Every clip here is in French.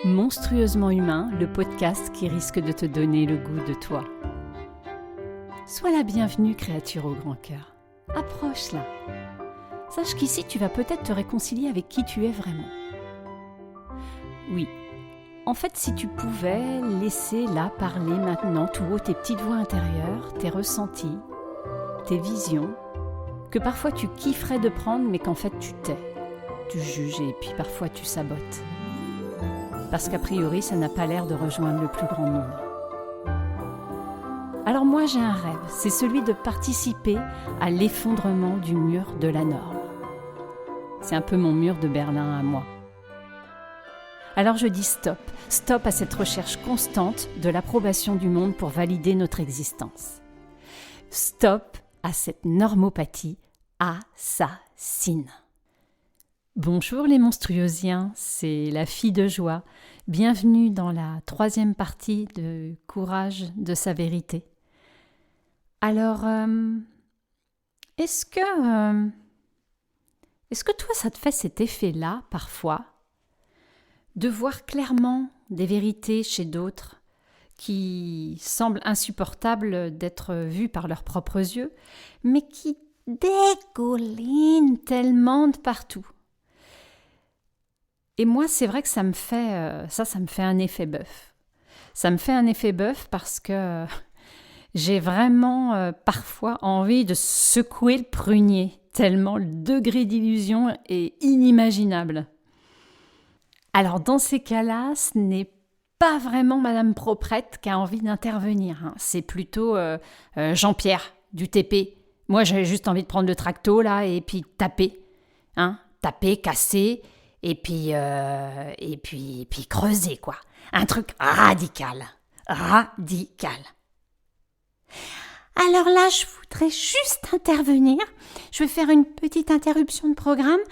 Monstrueusement humain, le podcast qui risque de te donner le goût de toi. Sois la bienvenue, créature au grand cœur. Approche-la. Sache qu'ici, tu vas peut-être te réconcilier avec qui tu es vraiment. Oui, en fait, si tu pouvais laisser là parler maintenant tout haut tes petites voix intérieures, tes ressentis, tes visions, que parfois tu kifferais de prendre, mais qu'en fait tu tais, tu juges et puis parfois tu sabotes. Parce qu'a priori, ça n'a pas l'air de rejoindre le plus grand nombre. Alors moi, j'ai un rêve, c'est celui de participer à l'effondrement du mur de la norme. C'est un peu mon mur de Berlin à moi. Alors je dis stop à cette recherche constante de l'approbation du monde pour valider notre existence. Stop à cette normopathie assassine. Bonjour les monstruosiens, c'est la fille de joie. Bienvenue dans la 3e partie de Courage de sa vérité. Alors, est-ce que toi ça te fait cet effet-là parfois de voir clairement des vérités chez d'autres qui semblent insupportables d'être vues par leurs propres yeux, mais qui dégoulinent tellement de partout? Et moi, c'est vrai que ça me fait un effet bœuf. Ça me fait un effet bœuf parce que j'ai vraiment parfois envie de secouer le prunier, tellement le degré d'illusion est inimaginable. Alors dans ces cas-là, ce n'est pas vraiment Madame Proprette qui a envie d'intervenir, hein. C'est plutôt Jean-Pierre du TP. Moi, j'avais juste envie de prendre le tracto là et puis taper, hein, taper, casser. Et puis creuser, quoi. Un truc radical. Radical. Alors là, je voudrais juste intervenir. Je vais faire une petite interruption de programme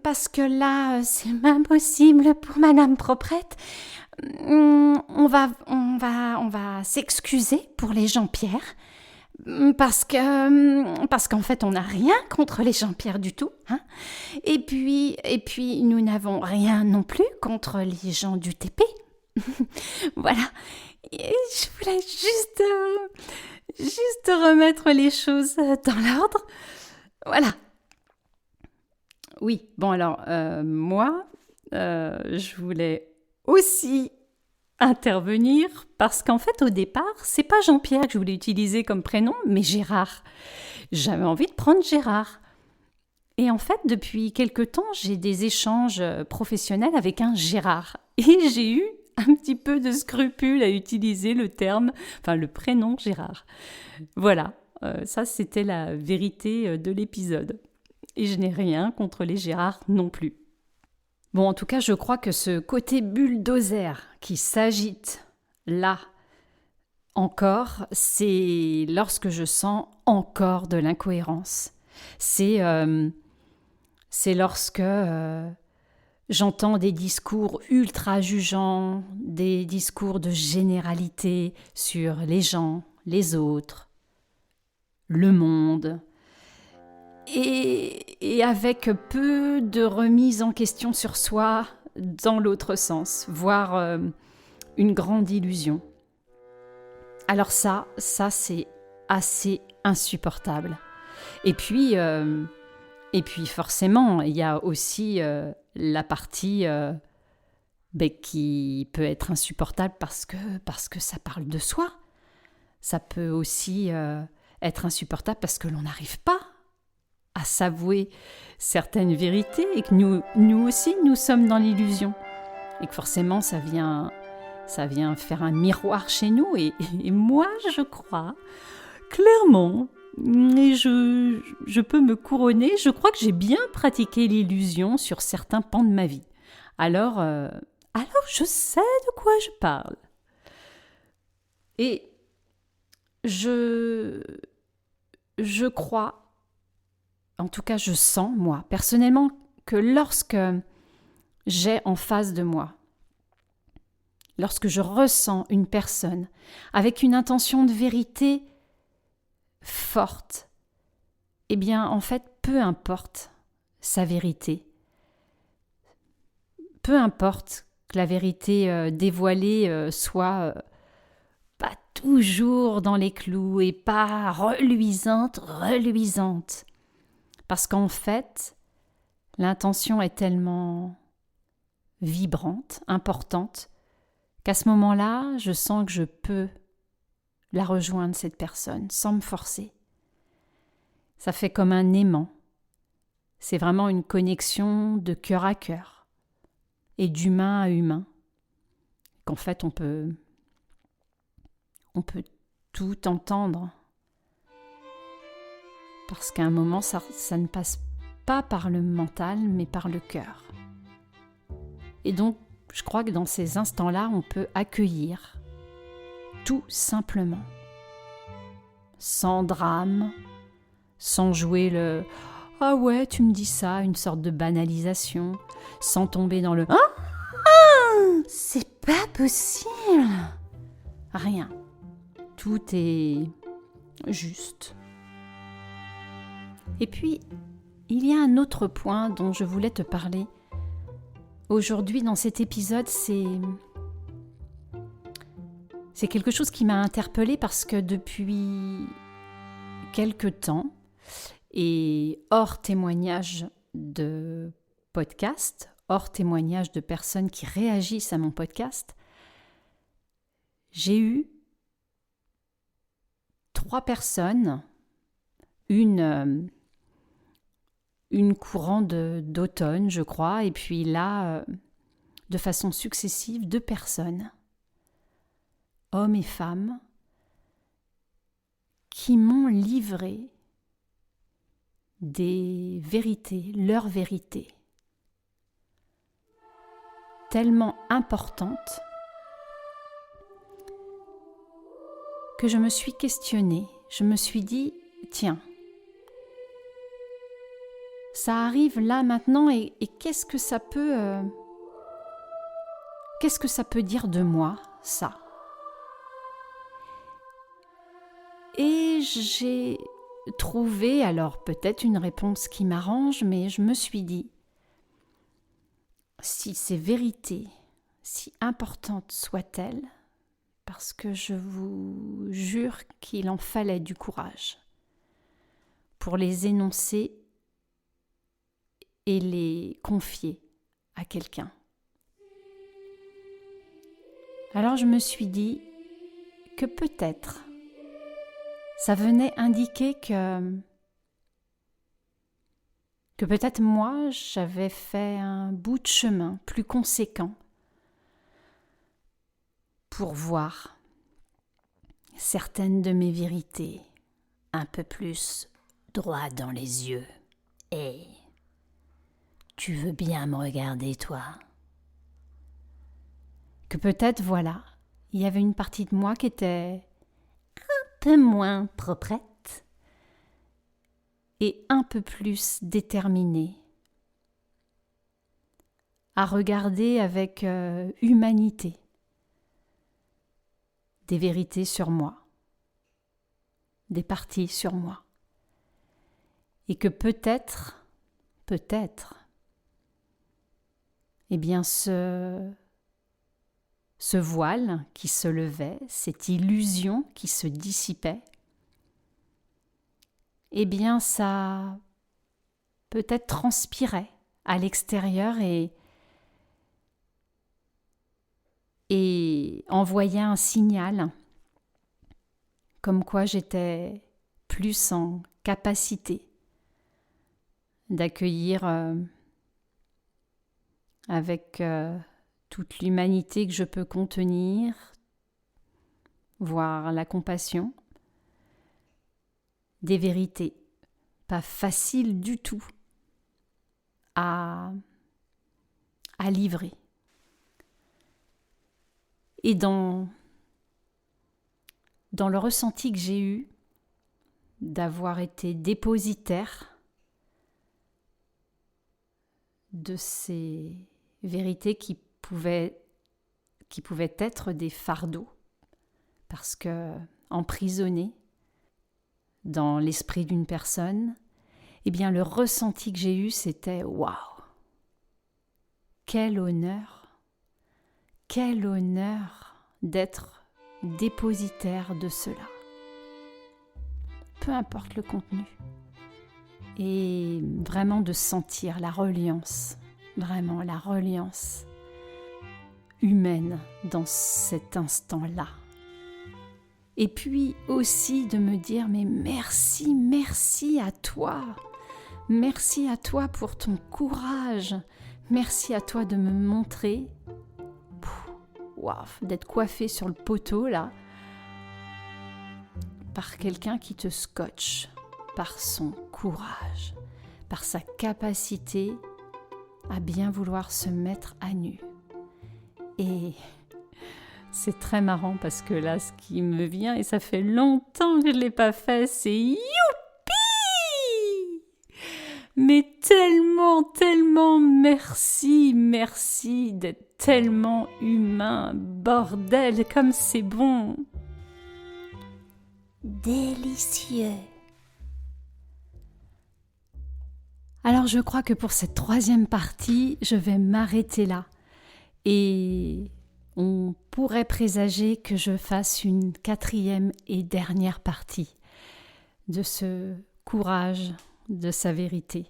parce que là, c'est impossible pour Madame Proprette. On va s'excuser pour les Jean-Pierre. Parce qu'en fait, on n'a rien contre les Jean-Pierre du tout, hein. Et puis, nous n'avons rien non plus contre les gens du TP. Voilà. Et je voulais juste remettre les choses dans l'ordre. Voilà. Oui, bon alors, moi, je voulais aussi intervenir parce qu'en fait au départ c'est pas Jean-Pierre que je voulais utiliser comme prénom mais Gérard. J'avais envie de prendre Gérard et en fait depuis quelque temps j'ai des échanges professionnels avec un Gérard et j'ai eu un petit peu de scrupule à utiliser le prénom Gérard. Voilà, ça c'était la vérité de l'épisode et je n'ai rien contre les Gérard non plus. Bon, en tout cas, je crois que ce côté bulldozer qui s'agite là encore, c'est lorsque je sens encore de l'incohérence. C'est lorsque j'entends des discours ultra jugeants, des discours de généralité sur les gens, les autres, le monde. Et avec peu de remise en question sur soi dans l'autre sens, voire une grande illusion. Alors ça c'est assez insupportable. Et puis forcément, il y a aussi la partie qui peut être insupportable parce que ça parle de soi. Ça peut aussi être insupportable parce que l'on n'arrive pas à s'avouer certaines vérités et que nous aussi, nous sommes dans l'illusion. Et que forcément, ça vient faire un miroir chez nous. Et moi, je crois, clairement, et je peux me couronner, je crois que j'ai bien pratiqué l'illusion sur certains pans de ma vie. Alors je sais de quoi je parle. Et je crois, en tout cas, je sens, moi, personnellement, que lorsque j'ai en face de moi, lorsque je ressens une personne avec une intention de vérité forte, eh bien, en fait, peu importe sa vérité, peu importe que la vérité dévoilée soit pas toujours dans les clous et pas reluisante. Parce qu'en fait, l'intention est tellement vibrante, importante, qu'à ce moment-là, je sens que je peux la rejoindre, cette personne, sans me forcer. Ça fait comme un aimant. C'est vraiment une connexion de cœur à cœur et d'humain à humain. Qu'en fait, on peut tout entendre. Parce qu'à un moment, ça ne passe pas par le mental, mais par le cœur. Et donc, je crois que dans ces instants-là, on peut accueillir tout simplement, sans drame, sans jouer le « Ah ouais, tu me dis ça », une sorte de banalisation, sans tomber dans le « Ah, c'est pas possible !» Rien. Tout est juste. Et puis, il y a un autre point dont je voulais te parler. Aujourd'hui, dans cet épisode, c'est quelque chose qui m'a interpellée parce que depuis quelque temps, et hors témoignage de podcast, hors témoignage de personnes qui réagissent à mon podcast, j'ai eu 3 personnes, une courant d'automne, je crois, et puis là, de façon successive, 2 personnes, hommes et femmes, qui m'ont livré des vérités, leurs vérités, tellement importantes que je me suis questionnée. Je me suis dit, tiens, ça arrive là maintenant et qu'est-ce que ça peut dire de moi, ça? Et j'ai trouvé, alors peut-être une réponse qui m'arrange, mais je me suis dit, si ces vérités, si importantes soient-elles, parce que je vous jure qu'il en fallait du courage pour les énoncer et les confier à quelqu'un. Alors je me suis dit que peut-être ça venait indiquer que peut-être moi j'avais fait un bout de chemin plus conséquent pour voir certaines de mes vérités un peu plus droit dans les yeux. Et tu veux bien me regarder, toi? Que peut-être, voilà, il y avait une partie de moi qui était un peu moins proprette et un peu plus déterminée à regarder avec humanité des vérités sur moi, des parties sur moi. Et que peut-être, eh bien ce voile qui se levait, cette illusion qui se dissipait, eh bien ça peut-être transpirait à l'extérieur et envoyait un signal comme quoi j'étais plus en capacité d'accueillir avec toute l'humanité que je peux contenir, voire la compassion, des vérités pas faciles du tout à livrer. Et dans le ressenti que j'ai eu d'avoir été dépositaire de ces vérités qui pouvaient être des fardeaux, parce que emprisonnés dans l'esprit d'une personne, eh bien le ressenti que j'ai eu, c'était « waouh ! Quel honneur quel honneur d'être dépositaire de cela. Peu importe le contenu. Et vraiment de sentir la reliance, vraiment la reliance humaine dans cet instant-là. Et puis aussi de me dire, mais merci à toi. Merci à toi pour ton courage. Merci à toi de me montrer, d'être coiffé sur le poteau là, par quelqu'un qui te scotche, par son courage, par sa capacité à bien vouloir se mettre à nu. Et c'est très marrant parce que là, ce qui me vient, et ça fait longtemps que je ne l'ai pas fait, c'est youpi! Mais tellement merci d'être tellement humain, bordel, comme c'est bon! Délicieux! Alors je crois que pour cette 3e partie, je vais m'arrêter là. Et on pourrait présager que je fasse une 4e et dernière partie de ce courage, de sa vérité.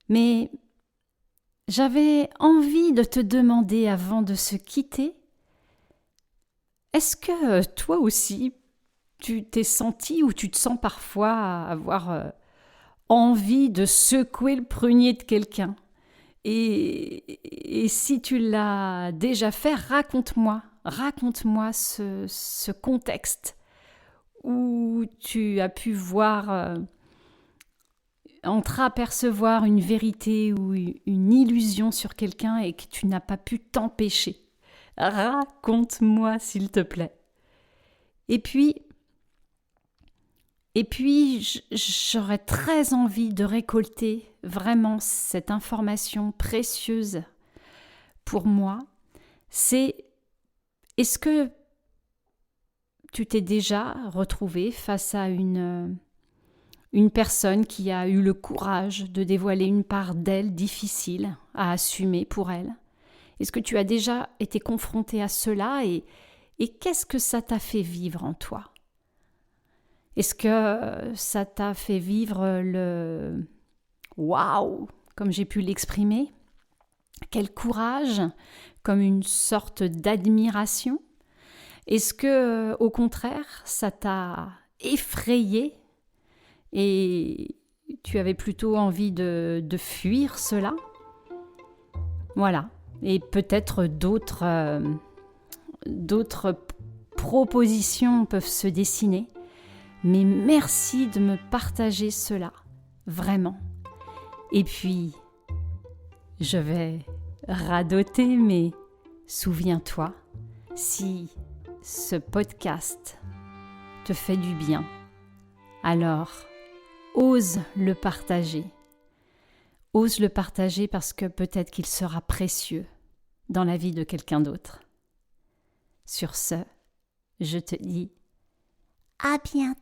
Mais j'avais envie de te demander avant de se quitter, est-ce que toi aussi, tu t'es senti ou tu te sens parfois avoir envie de secouer le prunier de quelqu'un? Et si tu l'as déjà fait, raconte-moi ce contexte où tu as pu voir, entreapercevoir une vérité ou une illusion sur quelqu'un et que tu n'as pas pu t'empêcher. Raconte-moi, s'il te plaît. Et puis, j'aurais très envie de récolter vraiment cette information précieuse pour moi. C'est, est-ce que tu t'es déjà retrouvé face à une personne qui a eu le courage de dévoiler une part d'elle difficile à assumer pour elle? Est-ce que tu as déjà été confronté à cela et qu'est-ce que ça t'a fait vivre en toi? Est-ce que ça t'a fait vivre le « waouh » comme j'ai pu l'exprimer? Quel courage, comme une sorte d'admiration? Est-ce que, au contraire, ça t'a effrayé et tu avais plutôt envie de fuir cela? Voilà. Et peut-être d'autres propositions peuvent se dessiner. Mais merci de me partager cela, vraiment. Et puis, je vais radoter, mais souviens-toi, si ce podcast te fait du bien, alors ose le partager. Ose le partager parce que peut-être qu'il sera précieux dans la vie de quelqu'un d'autre. Sur ce, je te dis à bientôt.